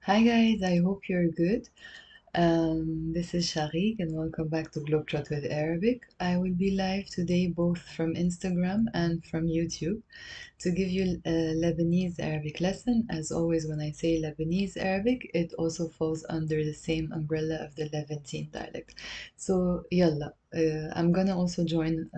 Hi guys, I hope you're good. This is Sharik and welcome back to Globetrot with Arabic. I will be live today both from Instagram and from YouTube to give you a Lebanese Arabic lesson. As always, when I say Lebanese Arabic, it also falls under the same umbrella of the Levantine dialect. So, yalla, I'm gonna also join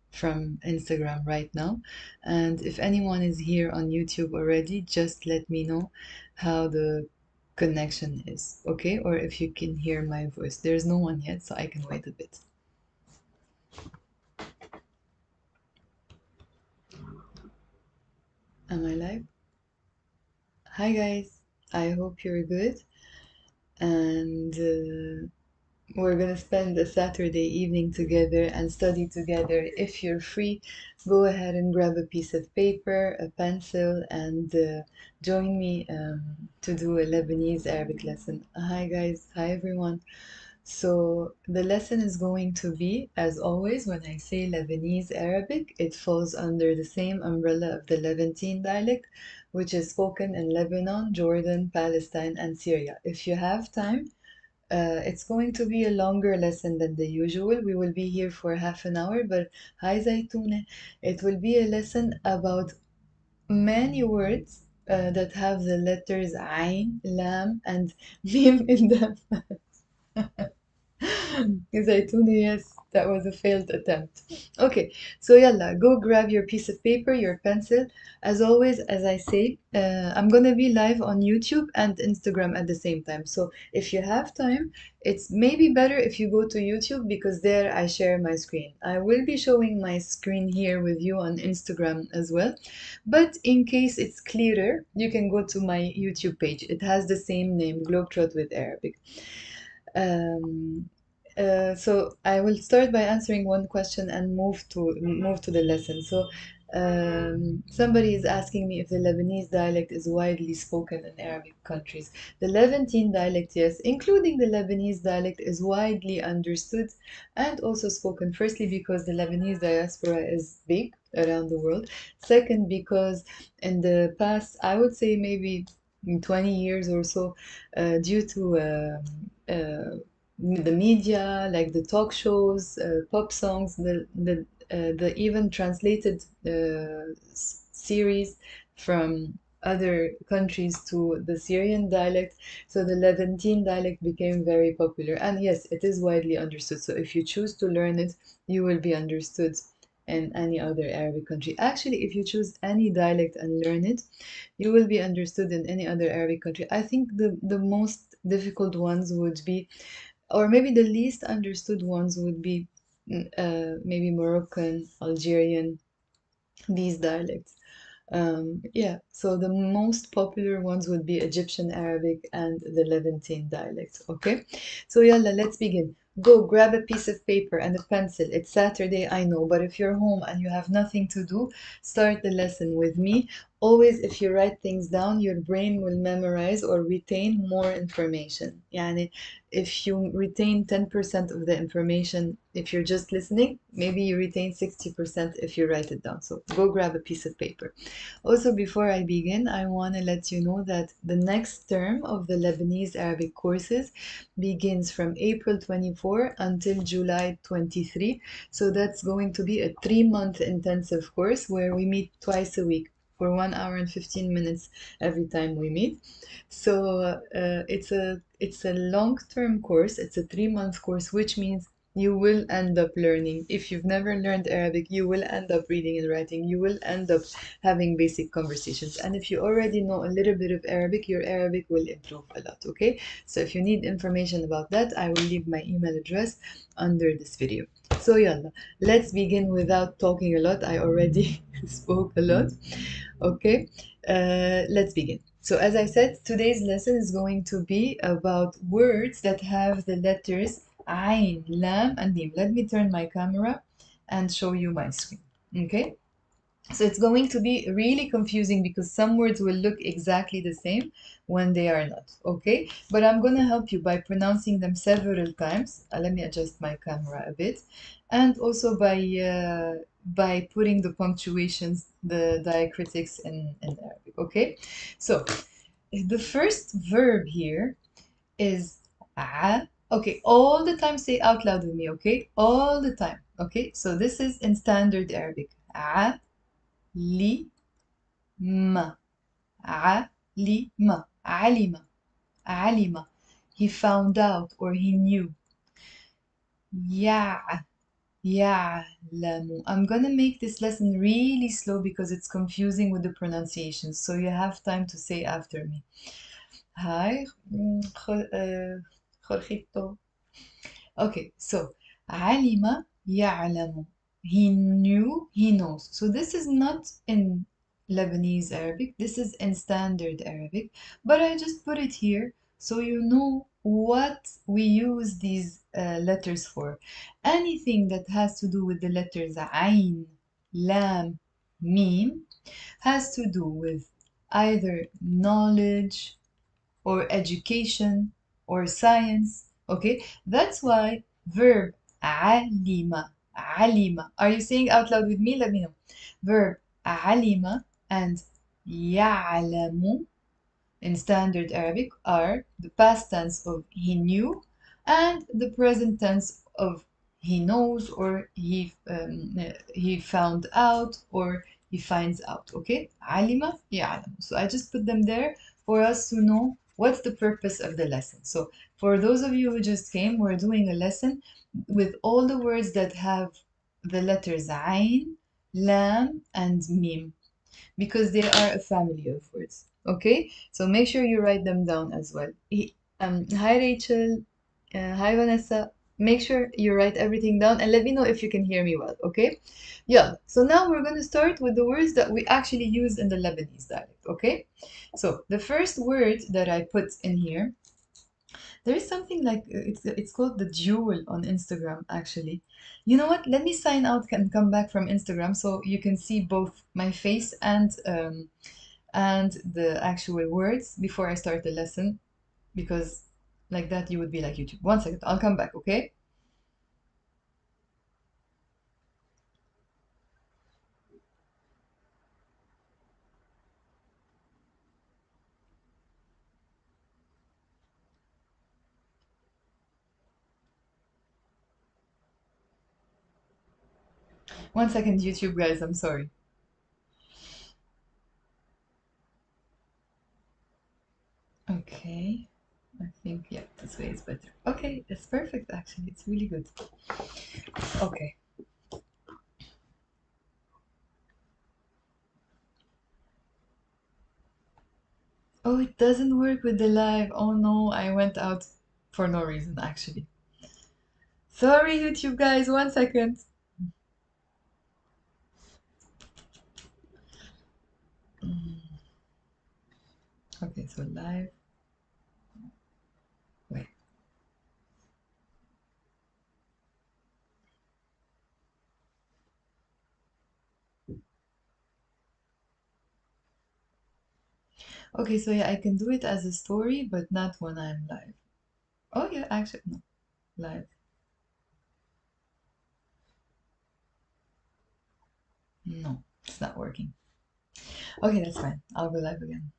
from Instagram right now. And if anyone is here on YouTube already, just let me know how the connection is, okay? Or if you can hear my voice. There's no one yet, so I can wait a bit. Am I live? Hi guys, I hope you're good. And we're gonna spend a Saturday evening together and study together. If you're free, go ahead and grab a piece of paper, a pencil, and join me to do a Lebanese Arabic lesson. Hi guys, hi everyone. So the lesson is going to be, as always, when I say Lebanese Arabic, it falls under the same umbrella of the Levantine dialect, which is spoken in Lebanon, Jordan, Palestine, and Syria. If you have time, it's going to be a longer lesson than the usual. We will be here for half an hour, but hi Zaytune, it will be a lesson about many words that have the letters Ain, Lam, and Mim in them. Zaytuni, yes, that was a failed attempt. Okay, so yalla, go grab your piece of paper, your pencil. As always, as I say, I'm gonna be live on YouTube and Instagram at the same time. So if you have time, it's maybe better if you go to YouTube because there I share my screen. I will be showing my screen here with you on Instagram as well. But in case it's clearer, you can go to my YouTube page. It has the same name, Globetrot with Arabic. Um, so I will start by answering one question and move to the lesson. So somebody is asking me if the Lebanese dialect is widely spoken in Arabic countries. The Levantine dialect, yes, including the Lebanese dialect, is widely understood and also spoken. Firstly, because the Lebanese diaspora is big around the world. Second, because in the past, I would say maybe in 20 years or so, due to the media, like the talk shows, pop songs, the even translated series from other countries to the Syrian dialect. So the Levantine dialect became very popular. And yes, it is widely understood. So if you choose to learn it, you will be understood in any other Arabic country. Actually, if you choose any dialect and learn it, you will be understood in any other Arabic country. I think the most difficult ones would be, or maybe the least understood ones would be maybe Moroccan, Algerian, these dialects. Yeah, so the most popular ones would be Egyptian Arabic and the Levantine dialect. Okay, so yalla, let's begin. Go grab a piece of paper and a pencil. It's Saturday, I know, but if you're home and you have nothing to do, start the lesson with me. Always, if you write things down, your brain will memorize or retain more information. Yani, if you retain 10% of the information, if you're just listening, maybe you retain 60% if you write it down. So go grab a piece of paper. Also, before I begin, I want to let you know that the next term of the Lebanese Arabic courses begins from April 24 until July 23. So that's going to be a 3-month intensive course where we meet twice a week for 1 hour and 15 minutes every time we meet. So it's a long-term course. It's a 3-month course, which means you will end up learning. If you've never learned Arabic, you will end up reading and writing. You will end up having basic conversations. And if you already know a little bit of Arabic, your Arabic will improve a lot, okay? So if you need information about that, I will leave my email address under this video. So yalla, let's begin without talking a lot. I already spoke a lot, okay? Let's begin. So as I said, today's lesson is going to be about words that have the letters Ain, Lam, and Mim. Let me turn my camera and show you my screen, okay? So it's going to be really confusing because some words will look exactly the same when they are not, okay? But I'm going to help you by pronouncing them several times. Let me adjust my camera a bit. And also by putting the punctuations, the diacritics in Arabic, okay? So the first verb here is a. Okay, all the time say out loud with me, okay? All the time, okay? So this is in standard Arabic. A, li, ma. A, li, ma. Alima. Alima. He found out or he knew. Ya, ya'lamu. I'm gonna make this lesson really slow because it's confusing with the pronunciation. So you have time to say after me. Hi, Jorgito. Okay, so alima ya'lamu. He knew, he knows. So this is not in Lebanese Arabic. This is in standard Arabic. But I just put it here so you know what we use these letters for. Anything that has to do with the letters Ain, Lam, Mim has to do with either knowledge, or education or science. Okay, that's why verb alima, alima. Are you saying out loud with me? Let me know. Verb alima and ya'lamu in standard Arabic are the past tense of he knew and the present tense of he knows or he found out or he finds out. Okay, alima, ya'lam. So I just put them there for us to know what's the purpose of the lesson. So for those of you who just came, we're doing a lesson with all the words that have the letters ain, lam, and mim because they are a family of words. Okay, so make sure you write them down as well. Hi Rachel, hi Vanessa. Make sure you write everything down and let me know if you can hear me well. Okay, yeah. So now we're going to start with the words that we actually use in the Lebanese dialect. Okay, so the first word that I put in here, there is something like it's called the jewel on Instagram actually. You know what? Let me sign out and come back from Instagram so you can see both my face and the actual words before I start the lesson because like that you would be like YouTube. One second, I'll come back, okay? One second, YouTube guys, I'm sorry. Okay, I think yeah, this way is better. Okay, it's perfect actually. It's really good. Okay. Oh, it doesn't work with the live. Oh no, I went out for no reason actually. Sorry, YouTube guys, one second. Okay, so live. Wait. Okay, so yeah, I can do it as a story, but not when I'm live. Oh yeah, actually, no, live. No, it's not working. Okay, that's fine. I'll go live again.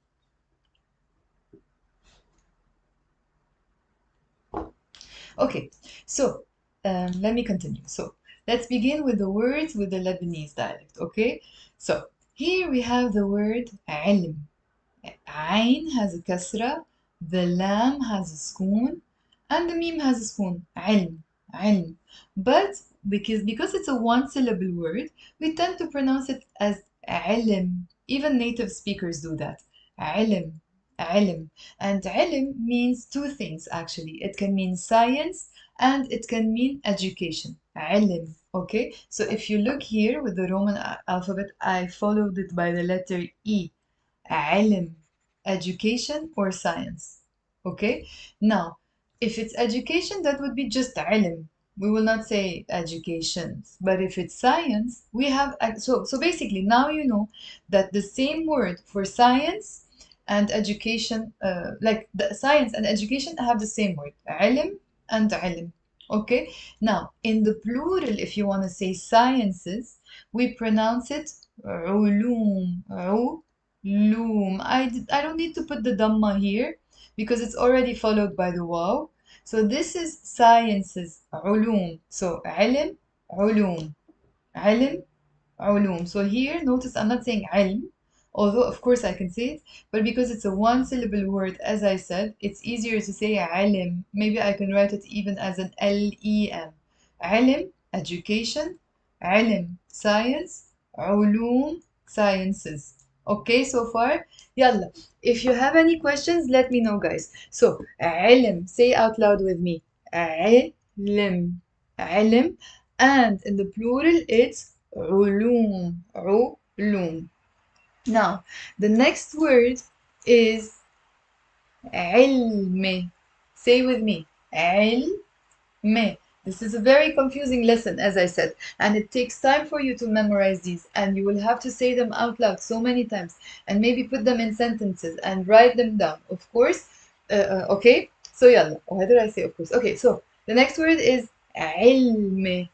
Okay, so let me continue. So let's begin with the words with the Lebanese dialect. Okay, so here we have the word علم. Ain has a kasra, the lam has a spoon, and the mim has a spoon. علم, علم. But because it's a one syllable word, we tend to pronounce it as علم. Even native speakers do that. علم, علم. And علم means two things actually. It can mean science and it can mean education. علم. Okay, so if you look here with the Roman alphabet, I followed it by the letter E. علم, education or science. Okay, now if it's education, that would be just علم. We will not say educations, but if it's science, we have so basically now you know that the same word for science and education, like the science and education have the same word, علم and علم. Okay, now in the plural, if you want to say sciences, we pronounce it علوم, loom. I don't need to put the dhamma here because it's already followed by the waw. So this is sciences, علوم. So علم, علوم. علم, علوم. So here, notice I'm not saying علم, although of course I can say it, but because it's a one syllable word, as I said, it's easier to say علم. Maybe I can write it even as an L-E-M. علم, education. علم, science. علوم, sciences. Okay, so far? Yalla. If you have any questions, let me know, guys. So, علم, say out loud with me. علم. علم. And in the plural, it's علوم. علوم. Now, the next word is علم. Say with me. علم. This is a very confusing lesson, as I said, and it takes time for you to memorize these, and you will have to say them out loud so many times, and maybe put them in sentences and write them down, of course. Okay? So, yalla. Why did I say of course? Okay, so the next word is علم.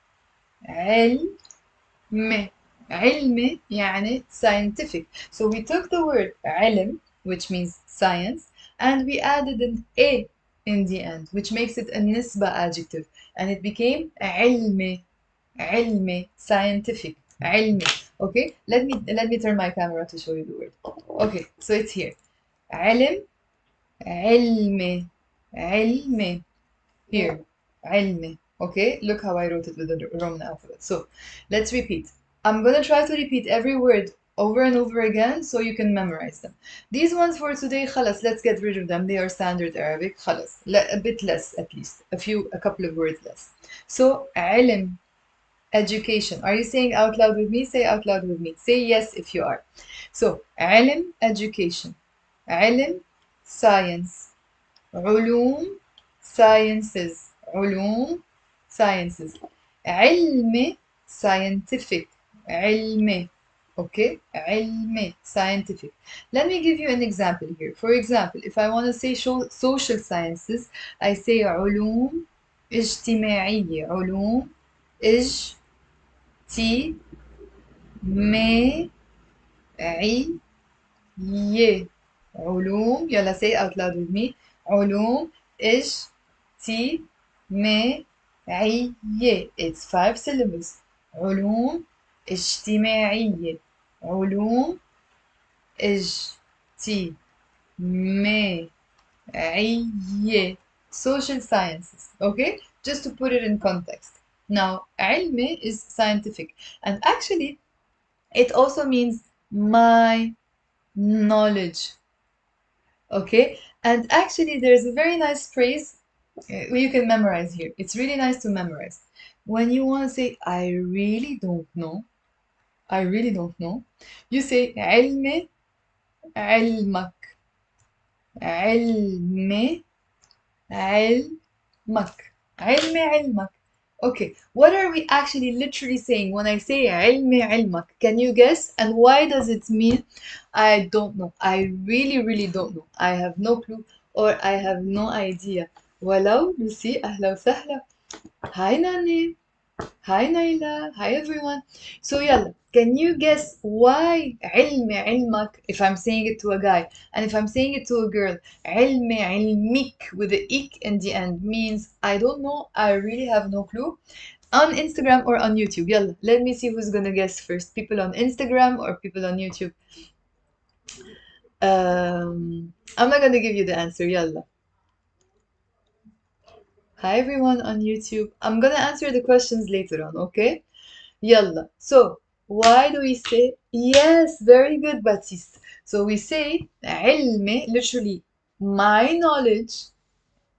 علم. علم يعني scientific. So we took the word علم, which means science, and we added an a in the end, which makes it a nisba adjective, and it became علمي. علمي, scientific. علمي. Okay, let me turn my camera to show you the word. Okay, so it's here. علم, علمي, علمي. Here, علمي. Okay, look how I wrote it with the Roman alphabet. So let's repeat. I'm gonna try to repeat every word over and over again so you can memorize them. These ones for today, خلاص, let's get rid of them. They are standard Arabic. خلاص, a bit less at least. A couple of words less. So علم, education. Are you saying out loud with me? Say out loud with me. Say yes if you are. So علم, education. علم, science. علوم, sciences. علوم, sciences. علم, scientific. علم. Okay? علم, scientific. Let me give you an example here. For example, if I want to say social sciences, I say علوم اجتماعية. علوم اجتماعية. علوم. يلا say it out loud with me. علوم اجتماعية. It's 5 syllables. علوم اجتماعية. علوم اجتماعية. Social sciences. Okay? Just to put it in context. Now, علم is scientific. And actually, it also means my knowledge. Okay, and actually there's a very nice phrase you can memorize here. It's really nice to memorize. When you want to say, I really don't know, I really don't know, you say, علمي علمك. علمي علمك. علمي علمك. Okay, what are we actually literally saying when I say علمي علمك? Can you guess? And why does it mean? I don't know. I really don't know. I have no clue or I have no idea. ولو Lucy, أهلا وسهلا. Hi Nani. Hi Naila. Hi everyone. So yalla, can you guess why علمي علمك if I'm saying it to a guy and if I'm saying it to a girl علمي علمك with the ik in the end means I don't know, I really have no clue. On Instagram or on YouTube. Yalla, let me see who's gonna guess first. People on Instagram or people on YouTube. I'm not gonna give you the answer. Yalla. Hi everyone on YouTube. I'm gonna answer the questions later on, okay? Yalla. So, why do we say yes? Very good, Baptiste. So we say علمي, literally my knowledge.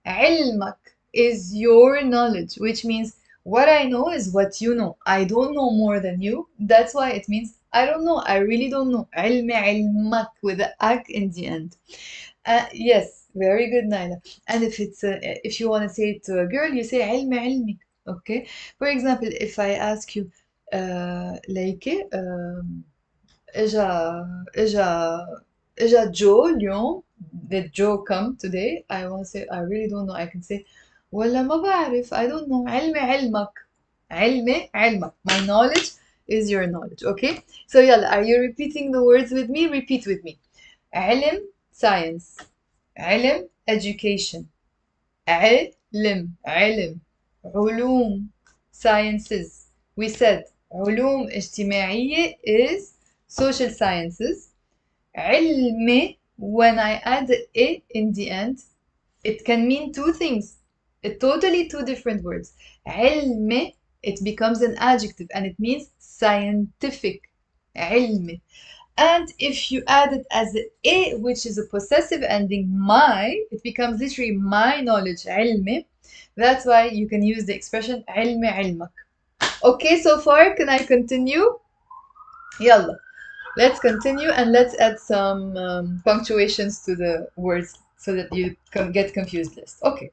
علمك is your knowledge, which means what I know is what you know. I don't know more than you. That's why it means I don't know. I really don't know. علمي علمك with the ak in the end. Yes, very good, Naila. And if you want to say it to a girl, you say علمي علمك. Okay. For example, if I ask you, like, اجا اجا اجا جو اليوم. Did Joe come today? I want to say I really don't know. I can say ولا ما بعرف. I don't know. علمي علمك. علمي علمك. My knowledge is your knowledge. Okay? So يلا, are you repeating the words with me? Repeat with me. علم science. علم education. علم علوم sciences. We said علوم اجتماعية is social sciences. علمي, when I add a in the end, it can mean two things. Totally two different words. علمي, it becomes an adjective and it means scientific. علمي. And if you add it as a, which is a possessive ending, my, it becomes literally my knowledge, علمي. That's why you can use the expression علمي علمك. Okay, so far, can I continue? يلا. Let's continue and let's add some punctuations to the words so that you can get confused less. Okay,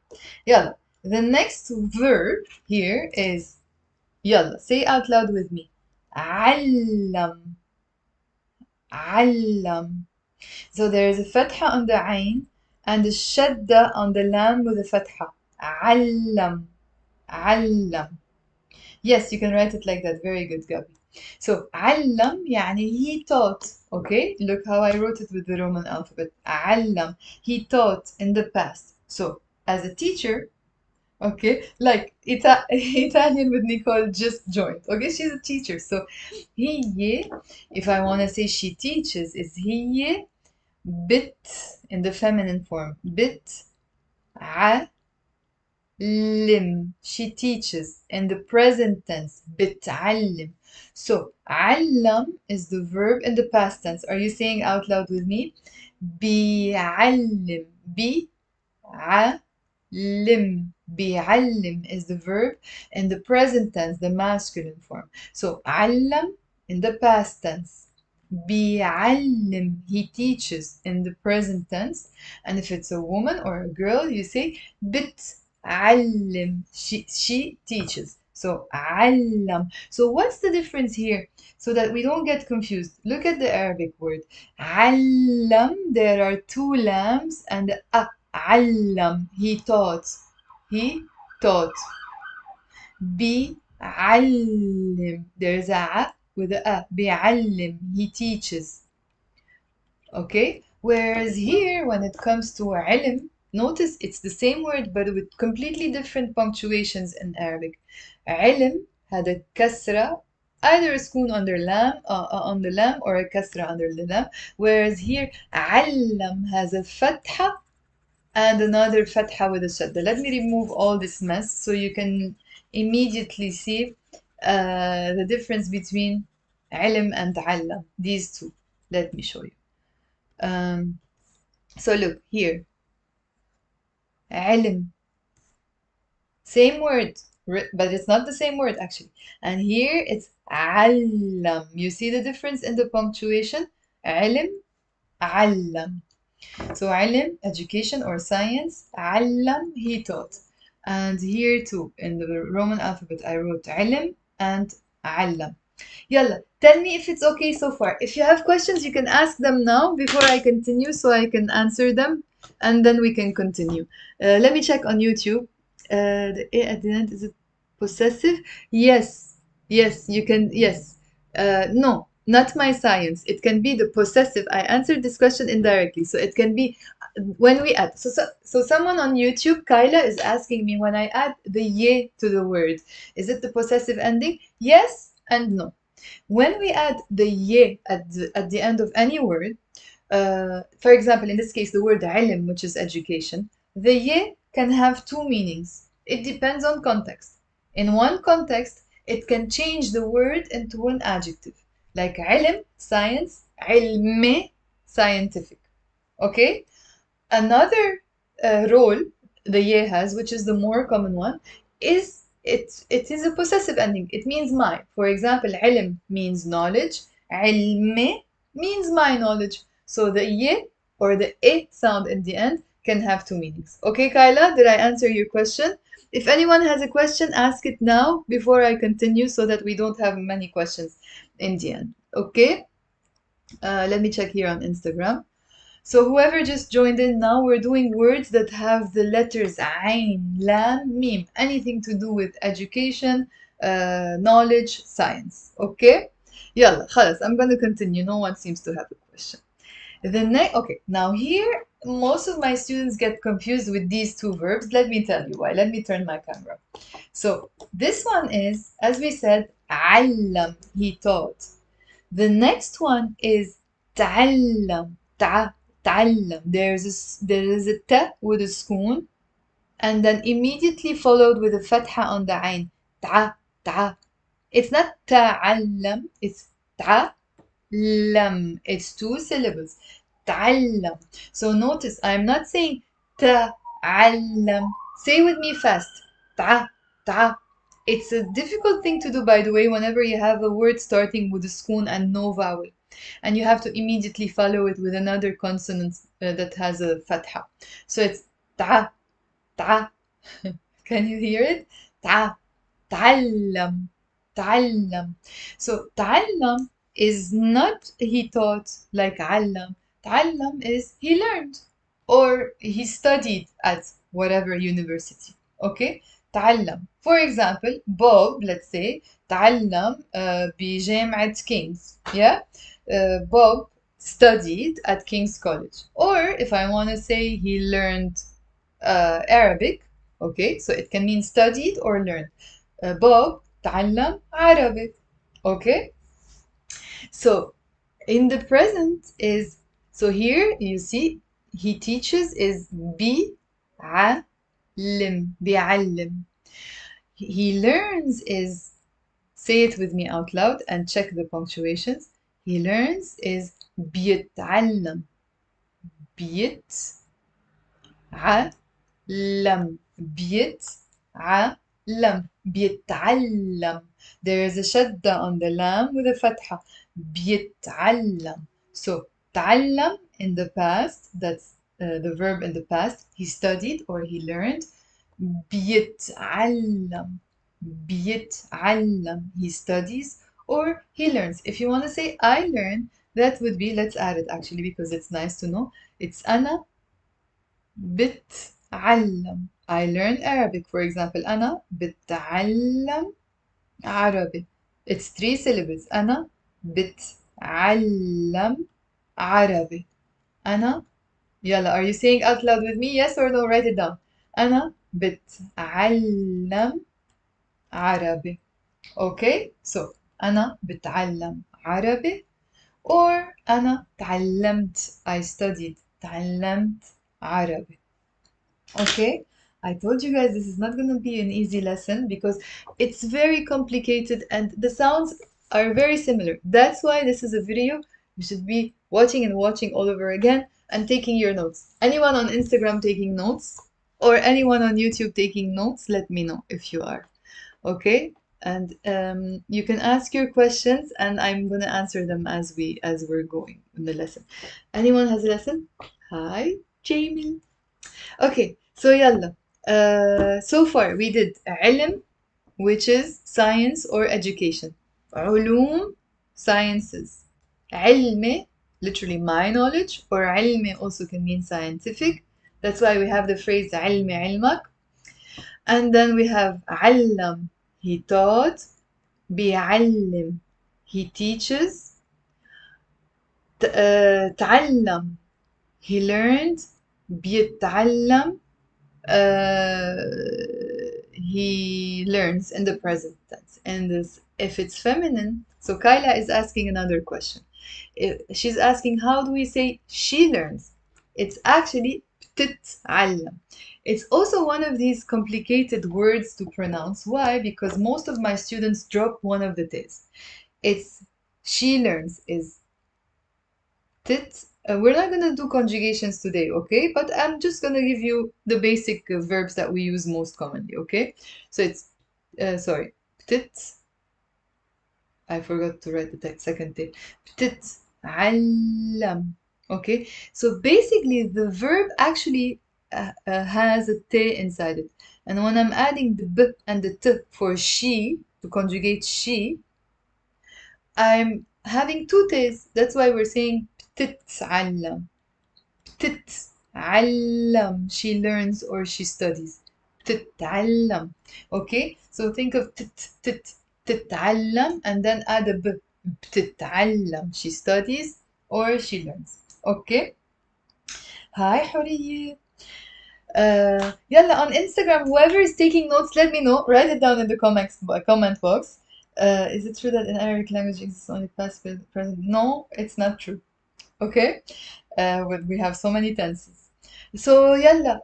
يلا. The next verb here is يلا. Say out loud with me. علم. علم. So there is a fatha on the ain and a shadda on the lam with a fatha. علم. علم. Yes, you can write it like that. Very good, Gabi. So علم يعني he taught. Okay, look how I wrote it with the Roman alphabet. علم. He taught in the past. So as a teacher, okay, like Italian with Nicole just joined. Okay, she's a teacher. So هي, if I want to say she teaches, is هي bit in the feminine form. Bit علم. She teaches in the present tense. بتعلم. So علم is the verb in the past tense. Are you saying out loud with me? بيعلم. بيعلم. بيعلم is the verb in the present tense, the masculine form. So علم in the past tense. بيعلم, he teaches in the present tense. And if it's a woman or a girl, you say بتعلم, she teaches. So علم. So what's the difference here? So that we don't get confused. Look at the Arabic word. علم, there are two lams and a. علم, he taught. He taught. بيعلم, there's a with a. بيعلم, he teaches. Okay? Whereas here, when it comes to علم, notice it's the same word but with completely different punctuations in Arabic. علم had a kasra, either a سكون under lam, on the lam or a kasra under the lam. Whereas here, علم has a fatha and another fatha with a shadda. Let me remove all this mess so you can immediately see the difference between علم and علم. These two. Let me show you. So look here. علم. Same word, but it's not the same word actually. And here it's علم. You see the difference in the punctuation? علم, علم. So علم, education or science. علم, he taught. And here too, in the Roman alphabet, I wrote علم and علم. Yalla, tell me if it's okay so far. If you have questions, you can ask them now before I continue so I can answer them and then we can continue. Let me check on YouTube. The A at the end, is it possessive? Yes, yes, you can, yes. No, not my science. It can be the possessive. I answered this question indirectly. So it can be when we add. So someone on YouTube, Kyla, is asking me when I add the ye to the word, is it the possessive ending? Yes and no. When we add the ye at the end of any word, for example, in this case, the word علم, which is education, the ye can have two meanings. It depends on context. In one context, it can change the word into an adjective, like علم, science, علمي, scientific. Okay? Another role the ye has, which is the more common one, is it is a possessive ending. It means my. For example, علم means knowledge. علمي means my knowledge. So the ye or the e sound in the end can have two meanings. Okay, Kyla, did I answer your question? If anyone has a question, ask it now before I continue so that we don't have many questions in the end. Okay? Let me check here on Instagram. So whoever just joined in now, we're doing words that have the letters Ain, Lam, Mim, anything to do with education, knowledge, science. Okay? Yalla, خلاص, I'm going to continue. No one seems to have a question. The next, okay, now here, most of my students get confused with these two verbs. Let me tell you why. Let me turn my camera. So this one is, as we said, علم, he taught. The next one is تعلم, تعلم. There is a t with a spoon, and then immediately followed with a fatha on the ain. Ta. It's not تعلم, it's تعلم. It's two syllables. تعلم. So notice, I'm not saying تعلم. Say with me fast. Ta. It's a difficult thing to do, by the way, whenever you have a word starting with a spoon and no vowel. And you have to immediately follow it with another consonant that has a fatha. So it's ta. Can you hear it? Ta. تعلم. تعلم. So تعلم is not he taught like علم. تعلم is he learned or he studied at whatever university. Okay? تعلم. For example, Bob, let's say, تعلم بجامعة King's. Yeah? Bob studied at King's College. Or if I want to say he learned Arabic, okay? So it can mean studied or learned. Bob تعلم Arabic. Okay? So in the present is, so here you see he teaches is بيعلم. بيعلم. He learns is, say it with me out loud and check the punctuations. He learns is بيتعلم. بيتعلم. بيتعلم. بيتعلم. There is a shadda on the lam with a fatha. بيتعلم. So تعلم in the past, that's the verb in the past. He studied or he learned. بيتعلم. بيتعلم. He studies or he learns. If you want to say I learn, that would be, let's add it actually because it's nice to know. It's أنا بتعلم. I learn Arabic, for example. أنا بتعلم عربي. It's three syllables. أنا بتعلم عربي. أنا, يلا, are you saying out loud with me? Yes or no? Write it down. أنا بتعلم عربي. Okay? So, أنا بتعلم عربي or أنا تعلمت. I studied. تعلمت عربي. Okay, I told you guys this is not going to be an easy lesson because it's very complicated and the sounds are very similar. That's why this is a video you should be watching and watching all over again and taking your notes. Anyone on Instagram taking notes or anyone on YouTube taking notes, let me know if you are. Okay? And you can ask your questions and I'm going to answer them as we're going in the lesson. Anyone has a lesson? Hi, Jamie. Okay, so yalla. So far we did علم, which is science or education. علوم, sciences. علمي, literally my knowledge, or علمي also can mean scientific. That's why we have the phrase علمي علمك. And then we have علم, he taught. بيعلم, he teaches. تعلم, he learned. بيتعلم, he learns in the present tense. And this, if it's feminine, so Kyla is asking another question. She's asking, how do we say she learns? It's actually بتتعلم. It's also one of these complicated words to pronounce. Why? Because most of my students drop one of the t's. It's she learns is tit. We're not gonna do conjugations today, okay? But I'm just gonna give you the basic verbs that we use most commonly, okay? So it's, sorry, tit. I forgot to write the second T. Tit, allam. Okay, so basically the verb actually has a T inside it. And when I'm adding the B and the T for she, to conjugate she, I'm having two T's. That's why we're saying بتتعلم. بتتعلم. She learns or she studies. بتتعلم. Okay? So think of تتعلم and then add a B. بتتعلم. She studies or she learns. Okay. Hi, حورية. يلا on Instagram, whoever is taking notes, let me know. Write it down in the comment box. Is it true that in Arabic language exists only past, present? No, it's not true. Okay? We have so many tenses. So يلا,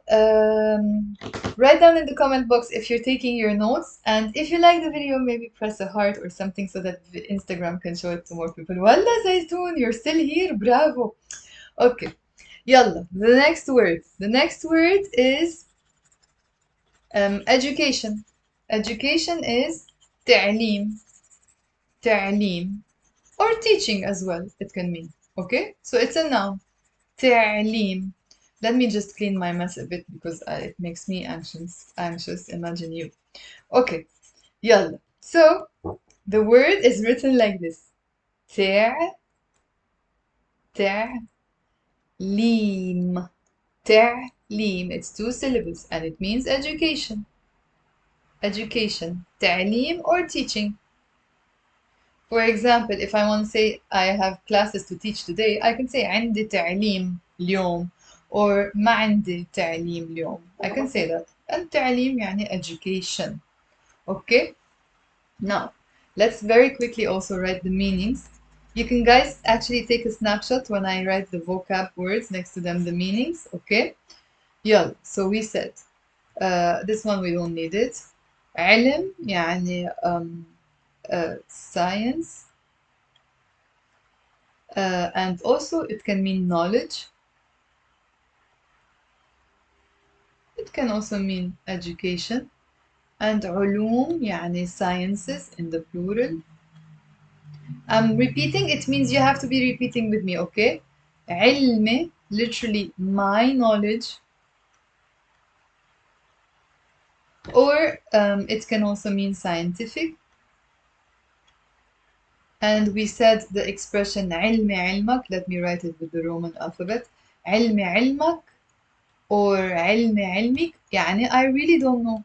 write down in the comment box if you're taking your notes, and if you like the video, maybe press a heart or something so that the Instagram can show it to more people. Wallah Zaytoun, you're still here, bravo. Okay, يلا, the next word is education. Education is تعليم, تعليم, or teaching as well, it can mean. Okay, so it's a noun. تعليم. Let me just clean my mess a bit because it makes me anxious. Imagine you. Okay, يلا. So the word is written like this. تعليم. تعليم. It's two syllables and it means education. Education. تعليم or teaching. For example, if I want to say I have classes to teach today, I can say عندي تعليم اليوم, or ما عندي تعليم اليوم. I can say that. And تعليم يعني education. Okay? Now, let's very quickly also write the meanings. You can guys actually take a snapshot when I write the vocab words next to them, the meanings. Okay? يلا. So we said this one we don't need it. علم يعني science. And also it can mean knowledge. It can also mean education. And علوم يعني sciences in the plural. I'm repeating, it means you have to be repeating with me, okay? علمي, literally my knowledge. Or it can also mean scientific. And we said the expression علمي علمك, let me write it with the Roman alphabet. علمي علمك or علمي علمك يعني I really don't know,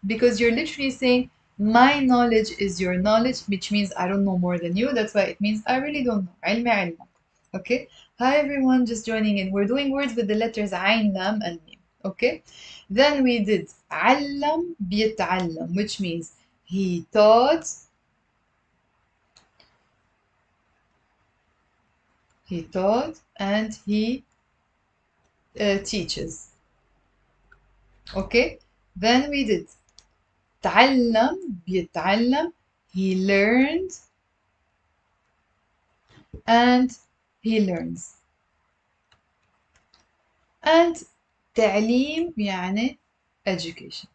because you're literally saying my knowledge is your knowledge, which means I don't know more than you. That's why it means I really don't know. علمي علمك. Okay. Hi everyone, just joining in. We're doing words with the letters عين لام and ميم. Okay. Then we did علم بيتعلم, which means he taught, and he teaches. Okay. Then we did تعلم بيتعلم, he learned and he learns. And تعليم يعني education.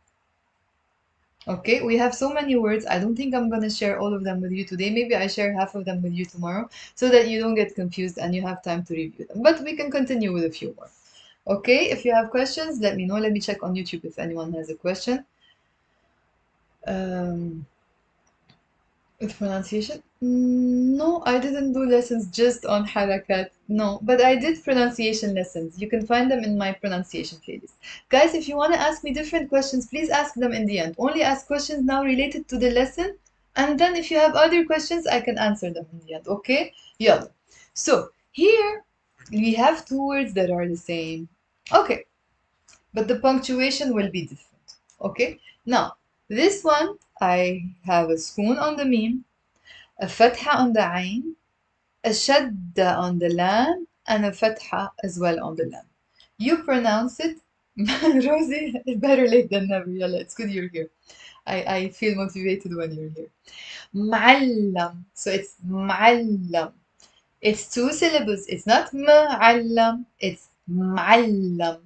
Okay, we have so many words. I don't think I'm gonna share all of them with you today. Maybe I share half of them with you tomorrow so that you don't get confused and you have time to review them. But we can continue with a few more. Okay, if you have questions, let me know. Let me check on YouTube if anyone has a question. With pronunciation? No, I didn't do lessons just on harakat. No, but I did pronunciation lessons. You can find them in my pronunciation playlist. Guys, if you want to ask me different questions, please ask them in the end. Only ask questions now related to the lesson. And then if you have other questions, I can answer them in the end. Okay? Yeah. So here we have two words that are the same. Okay. But the punctuation will be different. Okay? Now, this one, I have a spoon on the meme, a fatha on the ain, a shadda on the lam, and a fatha as well on the lam. You pronounce it, Rosie, better late than never. Yalla, it's good you're here. I feel motivated when you're here. Ma'allam. So it's ma'allam. It's two syllables. It's not ma'allam. It's ma'allam.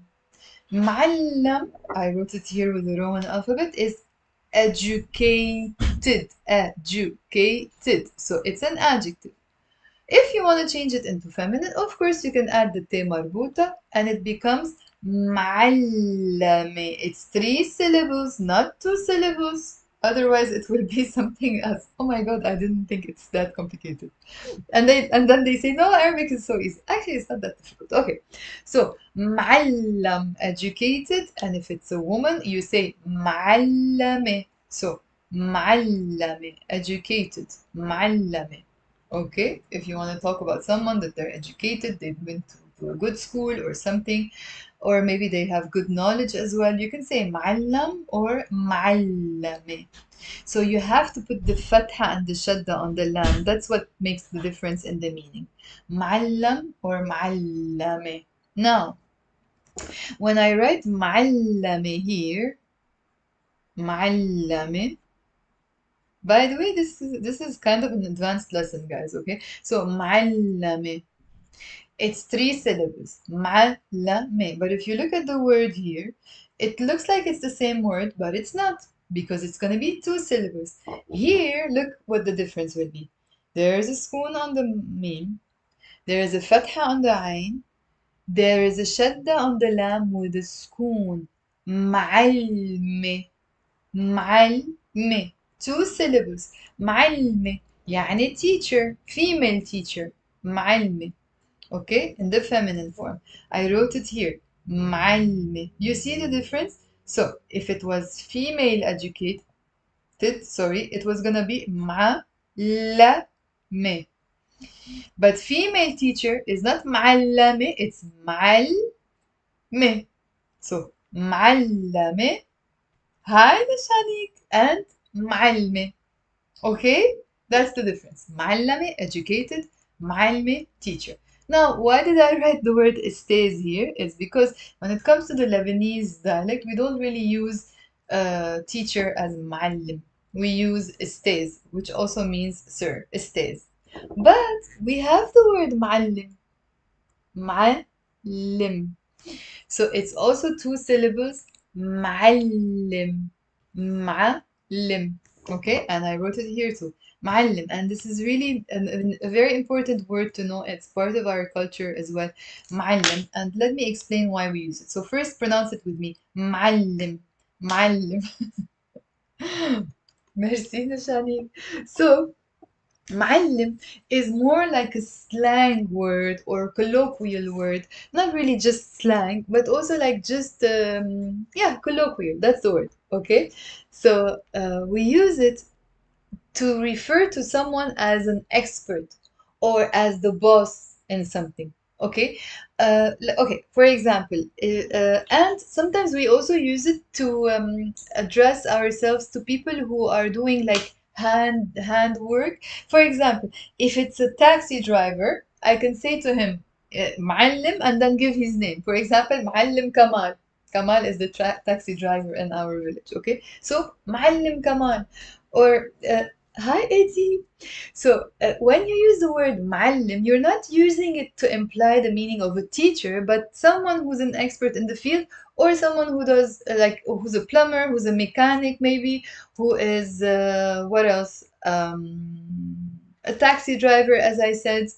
معلم, I wrote it here with the Roman alphabet, is educated. Educated. So it's an adjective. If you want to change it into feminine, of course you can add the te marbuta and it becomes معلمة. It's three syllables, not two syllables. Otherwise it will be something else. Oh my god, I didn't think it's that complicated. And then they say, no, Arabic is so easy. Actually, it's not that difficult. Okay. So معلم, educated, and if it's a woman, you say معلمة. So معلمة, educated, معلمة. Okay, if you want to talk about someone that they're educated, they've been to to a good school or something, or maybe they have good knowledge as well. You can say معلم or معلمة. So you have to put the fatha and the shadda on the lam. That's what makes the difference in the meaning. معلم or معلمة. Now, when I write معلمة here, معلمة. By the way, this is kind of an advanced lesson, guys. Okay, so معلمة. It's three syllables. معلمة. But if you look at the word here, it looks like it's the same word, but it's not because it's gonna be two syllables. Here, look what the difference will be. There is a spoon on the mim. There is a fatha on the ain. There is a shadda on the lam with a spoon. معلمة. معلمة. Two syllables. معلمة يعني teacher, female teacher. معلمة. Okay, in the feminine form. I wrote it here. معلمة. You see the difference? So if it was female educated, sorry, it was gonna be معلمة. But female teacher is not معلمة, it's معلمة. So معلمة, hi Shanik, and معلمة. Okay, that's the difference. معلمة, educated, معلمة, teacher. Now, why did I write the word stays here? It's because when it comes to the Lebanese dialect, we don't really use teacher as معلم. We use stays, which also means sir, stays. But we have the word معلم. معلم. So it's also two syllables. معلم. معلم. Okay, and I wrote it here too. معلم. And this is really a very important word to know. It's part of our culture as well. معلم. And let me explain why we use it. So first pronounce it with me. معلم. معلم. Merci, Nashani. So معلم is more like a slang word or colloquial word, not really just slang, but also like just yeah, colloquial. That's the word. Okay, so we use it to refer to someone as an expert or as the boss in something. Okay, okay. For example, and sometimes we also use it to address ourselves to people who are doing like hand work. For example, if it's a taxi driver, I can say to him, معلم, and then give his name. For example, معلم Kamal. Kamal is the taxi driver in our village. Okay, so معلم Kamal, or hi Eddie. So when you use the word معلم, you're not using it to imply the meaning of a teacher, but someone who's an expert in the field, or someone who does like who's a plumber, who's a mechanic, maybe who is what else? A taxi driver, as I said.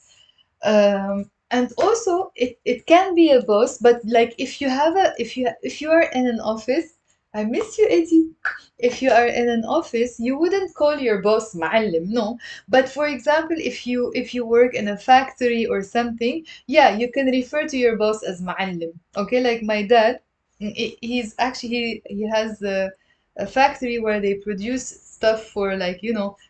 And also it can be a boss, but like if you have a if you are in an office, I miss you, Eddie. If you are in an office, you wouldn't call your boss معلم, no. But for example, if you work in a factory or something, yeah, you can refer to your boss as معلم. Okay, like my dad, he's actually he has a factory where they produce stuff for like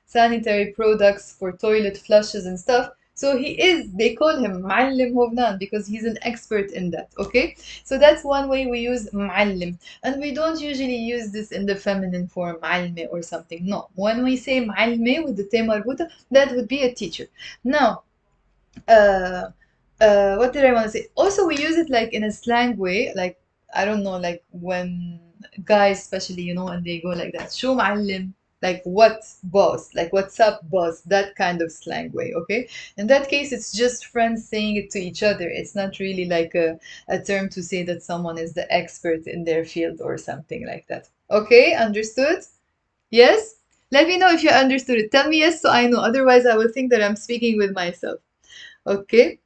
sanitary products for toilet flushes and stuff. So they call him معلم Hovnan because he's an expert in that, okay? So that's one way we use معلم. And we don't usually use this in the feminine form, معلمة or something. No. When we say معلمة with the te marbuta, that would be a teacher. Now, uh, what did I want to say? Also, we use it like in a slang way, like I don't know, like when guys, especially, when they go like that, شو معلم, like what boss, like what's up boss, that kind of slang way. Okay, in that case, it's just friends saying it to each other. It's not really like a term to say that someone is the expert in their field or something like that. Okay, understood? Yes. Let me know if you understood it. Tell me yes so I know. Otherwise, I will think that I'm speaking with myself. Okay.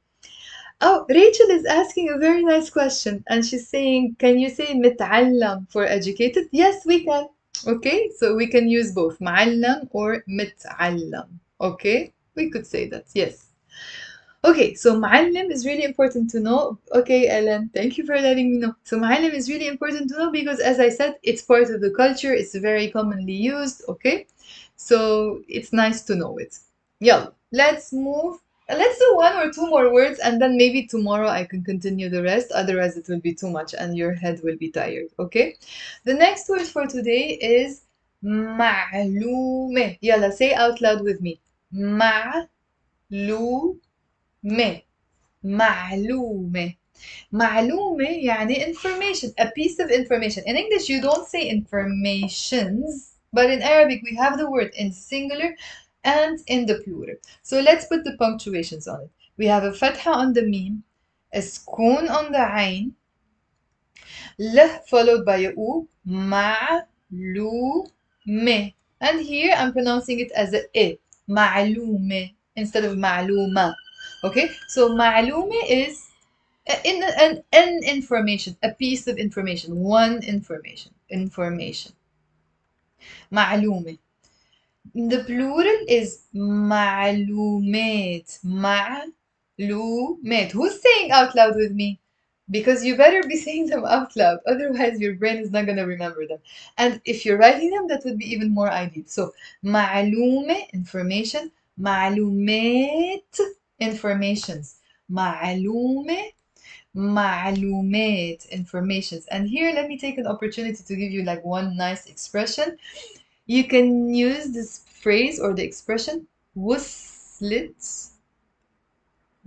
Oh, Rachel is asking a very nice question, and she's saying, "Can you say متعلم for educated?" Yes, we can. Okay, so we can use both معلم or متعلم. Okay, we could say that. Yes. Okay, so معلم is really important to know. Okay, Ellen, thank you for letting me know. So معلم is really important to know because, as I said, it's part of the culture. It's very commonly used. Okay, so it's nice to know it. Yeah, let's move. Let's do one or two more words and then maybe tomorrow I can continue the rest. Otherwise, it will be too much and your head will be tired. Okay? The next word for today is معلومة. يلا, say out loud with me. معلومة. معلومة. معلومة يعني information, a piece of information. In English, you don't say informations, but in Arabic, we have the word in singular and in the plural. So let's put the punctuations on it. We have a fatha on the mim, a sukun on the ain, l followed by a u, معلومة. And here I'm pronouncing it as a I, معلومة, instead of معلومة. Okay, so معلومة is an information, a piece of information, one information. معلومة. The plural is معلومات. معلومات. Who's saying out loud with me? Because you better be saying them out loud, otherwise your brain is not going to remember them. And if you're writing them, that would be even more ideal. So معلومة, information. معلومات, informations. معلومة, معلومات, informations. And here, let me take an opportunity to give you like one nice expression. You can use this phrase or the expression وصلت.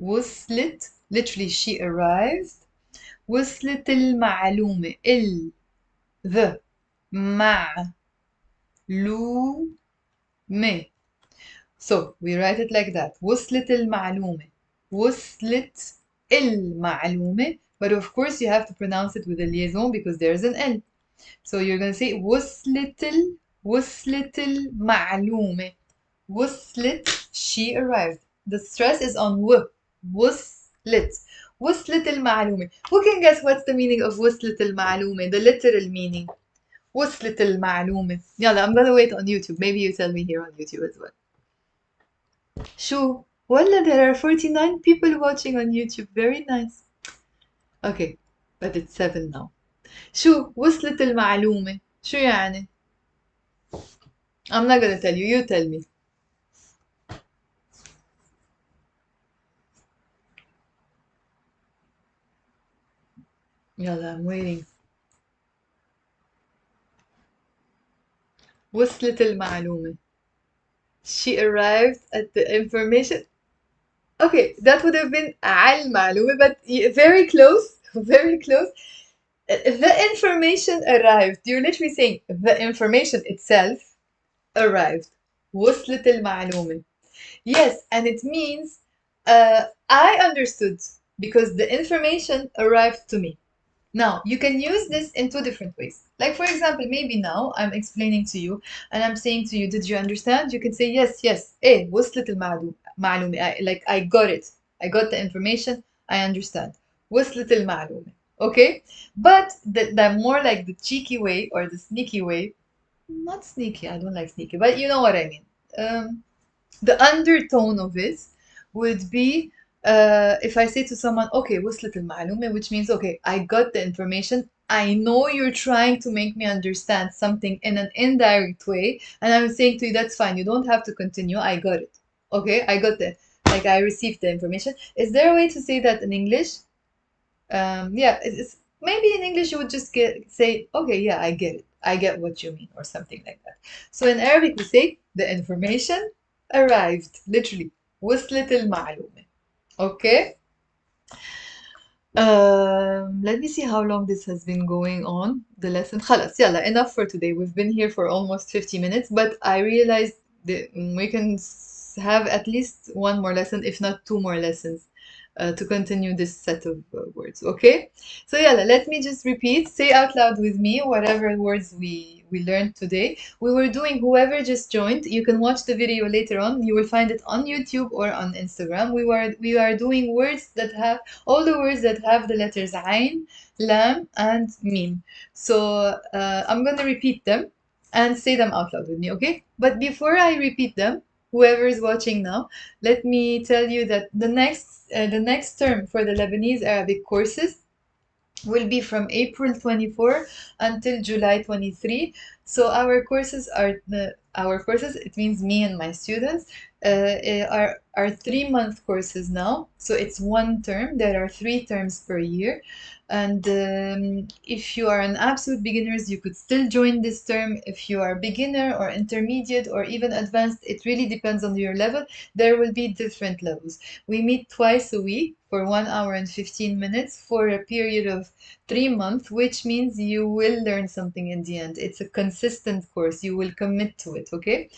وصلت, literally she arrived. وصلت المعلومة. the معلومة. So we write it like that. وصلت المعلومة. وصلت المعلومة. But of course you have to pronounce it with a liaison because there's an L. So you're going to say وصلت المعلومة. وصلت, she arrived. The stress is on w. وصلت. وصلت المعلومة. Who can guess what's the meaning of وصلت المعلومة? The literal meaning. وصلت المعلومة. يلا, I'm gonna wait on YouTube. Maybe you tell me here on YouTube as well. شو؟ ولا there are 49 people watching on YouTube. Very nice. Okay, but it's 7 now. شو وصلت المعلومة؟ شو يعني؟ I'm not gonna tell you. You tell me. يلا, I'm waiting. وصلت المعلومة. She arrived at the information. Okay, that would have been على المعلومة, but very close, very close. The information arrived. You're literally saying the information itself arrived. وصلت المعلومة. Yes, and it means I understood because the information arrived to me. Now, you can use this in two different ways. Like, for example, maybe now I'm explaining to you and I'm saying to you, did you understand? You can say, yes, yes. إيه, وصلت المعلومة. Like, I got it. I got the information. I understand. وصلت المعلومة. Okay? But the more like the cheeky way or the sneaky way, not sneaky, I don't like sneaky, but you know what I mean. The undertone of it would be if I say to someone, okay, وصلت المعلومة, which means, okay, I got the information. I know you're trying to make me understand something in an indirect way, and I'm saying to you, that's fine. You don't have to continue. I got it. Okay, I got the, like, I received the information. Is there a way to say that in English? Yeah, it's maybe in English you would just say, okay, yeah, I get it. I get what you mean, or something like that. So in Arabic we say the information arrived, literally. وصلت المعلومة. Okay. Let me see how long this has been going on. The lesson. خلاص, يلا, enough for today. We've been here for almost 50 minutes, but I realized that we can have at least one more lesson, if not two more lessons, to continue this set of words. Okay? So yalla, let me just repeat. Say out loud with me whatever words we learned today. We were doing, whoever just joined, you can watch the video later on. You will find it on YouTube or on Instagram. We are doing words that have all the words that have the letters Ain, Lam, and Mim. So I'm gonna repeat them and say them out loud with me, okay? But before I repeat them, whoever is watching now, let me tell you that the next term for the Lebanese Arabic courses will be from April 24 until July 23. So our courses, it means me and my students, are 3 month courses now. So it's one term. There are 3 terms per year. And if you are an absolute beginners, you could still join this term. If you are beginner or intermediate or even advanced, it really depends on your level. There will be different levels. We meet twice a week for 1 hour and 15 minutes for a period of 3 months, which means you will learn something in the end. It's a consistent course. You will commit to it, okay?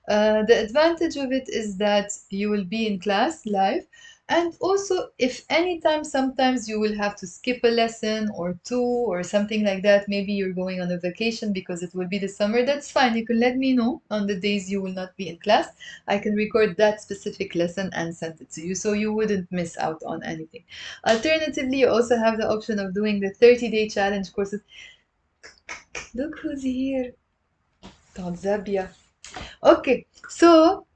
The advantage of it is that you will be in class live, and also if anytime sometimes you will have to skip a lesson or two or something like that, maybe you're going on a vacation because it will be the summer, that's fine. You can let me know on the days you will not be in class. I can record that specific lesson and send it to you so you wouldn't miss out on anything. Alternatively, you also have the option of doing the 30-day challenge courses. Look who's here. Tanzabia. Okay, so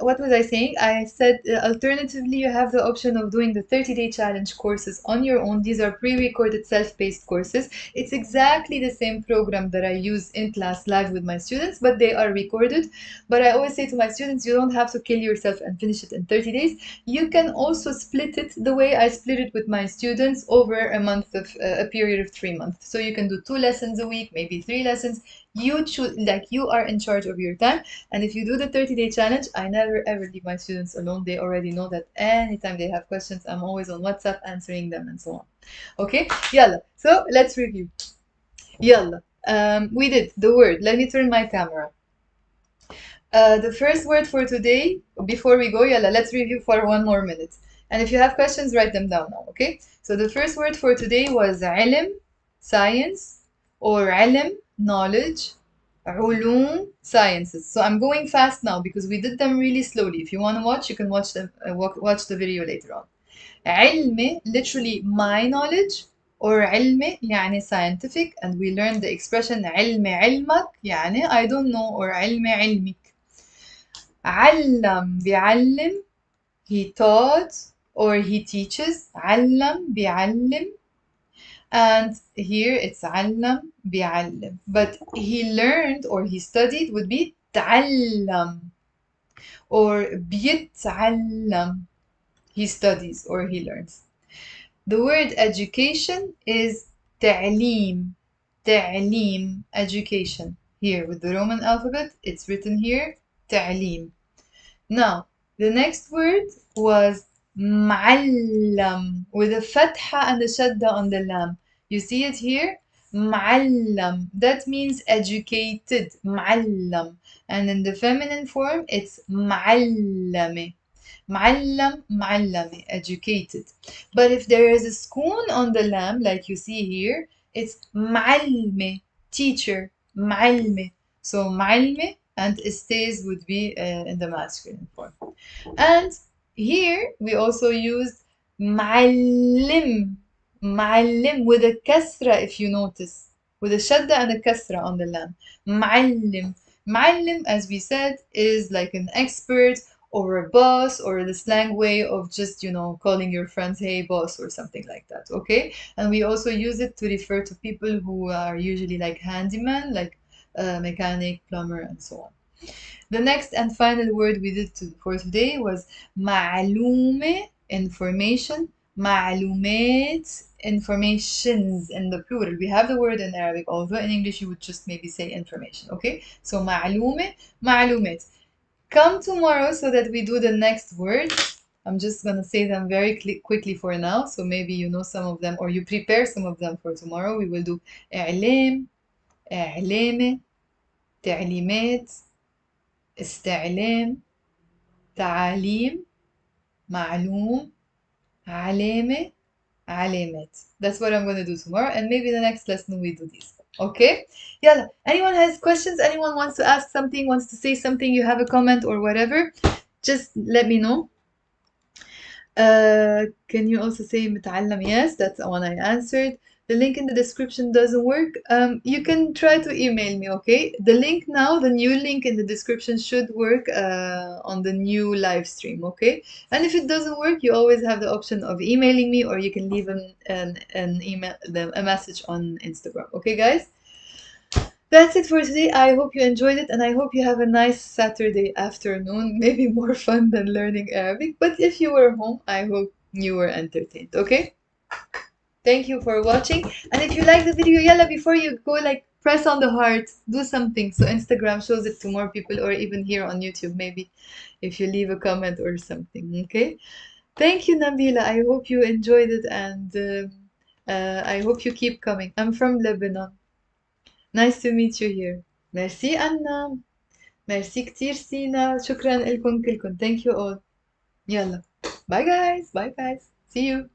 what was I saying? I said alternatively, you have the option of doing the 30-day challenge courses on your own. These are pre-recorded self-paced courses. It's exactly the same program that I use in class live with my students, but they are recorded. But I always say to my students, you don't have to kill yourself and finish it in 30 days. You can also split it the way I split it with my students over a period of 3 months. So you can do 2 lessons a week, maybe 3 lessons. You choose, like, you are in charge of your time. And if you do the 30-day challenge, I never ever leave my students alone. They already know that anytime they have questions, I'm always on WhatsApp answering them and so on. Okay, yalla. So let's review. Yalla. We did the word. Let me turn my camera. The first word for today, before we go, yalla, let's review for 1 more minute. And if you have questions, write them down now, okay? So the first word for today was ilm, science, or ilm, knowledge, علوم, sciences. So I'm going fast now because we did them really slowly. If you want to watch, you can watch them. Watch the video later on. علم, literally my knowledge, or علم يعني scientific, and we learned the expression علم علمك يعني I don't know, or علم علمك. علم بيعلم, he taught or he teaches. علم بيعلم. And here it's علم بيعلم. But he learned or he studied would be تعلم. Or بيتعلم. He studies or he learns. The word education is تعليم. تعليم, education. Here with the Roman alphabet, it's written here تعليم. Now, the next word was معلم with a fatha and a shadda on the lam. You see it here? معلم. That means educated. معلم. And in the feminine form, it's معلمة. معلم, معلمة, educated. But if there is a scoon on the lam, like you see here, it's معلمة, teacher, معلمة. So معلمة and stays would be in the masculine form. And here we also used معلم, معلم with a kasra, if you notice, with a shadda and a kasra on the lam. معلم. معلم, as we said, is like an expert or a boss, or the slang way of just, calling your friends, hey boss, or something like that, okay? And we also use it to refer to people who are usually like handyman, like mechanic, plumber, and so on. The next and final word we did for today was معلومة, information, معلومات, informations in the plural. We have the word in Arabic, although in English you would just maybe say information, okay? So معلومة, معلومات. Come tomorrow so that we do the next words. I'm just going to say them very quickly for now, so maybe you know some of them or you prepare some of them for tomorrow. We will do إعلام, إعلامة, تعليمات, استعلام, تعاليم, معلوم, علامة, علامات. That's what I'm going to do tomorrow, and maybe the next lesson we do these. Okay? Yalla. Anyone has questions? Anyone wants to ask something, wants to say something, you have a comment or whatever, just let me know. Can you also say متعلم? Yes, that's the one I answered. The link in the description doesn't work. You can try to email me, okay? The link now, the new link in the description should work on the new live stream, okay? And if it doesn't work, you always have the option of emailing me, or you can leave an email, a message on Instagram, okay, guys? That's it for today. I hope you enjoyed it and I hope you have a nice Saturday afternoon. Maybe more fun than learning Arabic. But if you were home, I hope you were entertained. Okay? Thank you for watching. And if you like the video, yalla, before you go, like press on the heart, do something so Instagram shows it to more people, or even here on YouTube, maybe if you leave a comment or something. Okay? Thank you, Nabila. I hope you enjoyed it and I hope you keep coming. I'm from Lebanon. Nice to meet you here. Merci, Anna. Merci كتير سينا. شكرا لكم كلكم. Thank you all. يلا. Bye guys. Bye guys. See you.